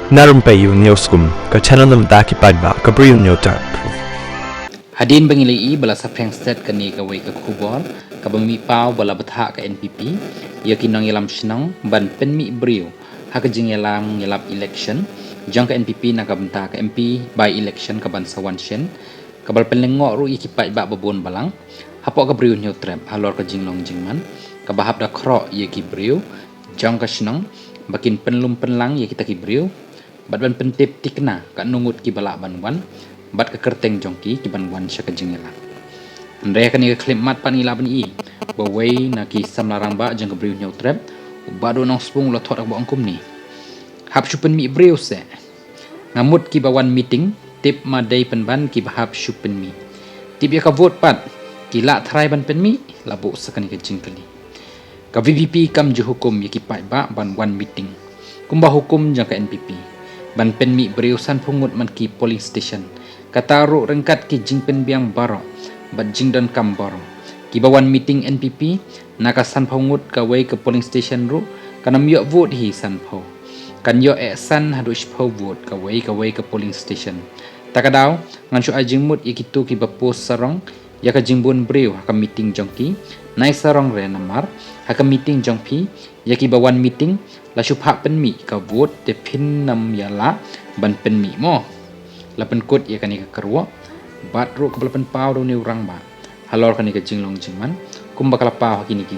Narum payu nioskum ka channel nam ta ki padba ka briu nyotar. Hadin bangilai bala sa prankster kani ka way ka kubol ka bami pau bala batha ka NPP yakin nang yalam sinang ban penmi brio haka jing yalang yalap election jang ka NPP na kabanta ka MP by election ka ban sawan shen ka bal penlengo ru ikipai ba babon balang hapo ka brio nyo trap halor ka jinglong jingman ka bahap da kro yaki brio jang ka sinang bakin penlum penlang yaki taki brio bat ban pentip tikna ka nungut ki bala ban wan bat ka kerteng jongki ki ban wan sya ka jingela andai ka ni ka klip mat pan ila ban i bawai na ki samlarang ba jang ka brio nyo trap bado nong spung lo thot ak ba angkum ni hap chupen mi brio se ngamut ki bawan meeting tip ma dai pen ban ki bahap chupen mi tip ya ka vote pat ki la thrai ban pen mi labu sakani ka jingkali ka VVP kam je hukum ya ki pai ba ban wan meeting kumba hukum jang ka NPP ban pen mi brio san pungut man ki polling station kataru rengkat ki jingpen biang baro bat jingdan kam baro ki bawan meeting NPP naka san pungut ka way ke polling station ru kanam yo vote hi san pau kan yo san hadush pau vote ka way ke polling station takadaw ngan syu ajing mut ikitu ki bapos sarong ya ka jingbun brio ka meeting jongki nai sarong re namar ha ka meeting jongpi ya ki bawan meeting la syu pha pen mi ka vote te pin nam yala ban pen mi mo la pen kut ya kani ka kerwa bat ru ka pen pau do ni urang ba halor kani ka jinglong jingman kum bakal pau kini ki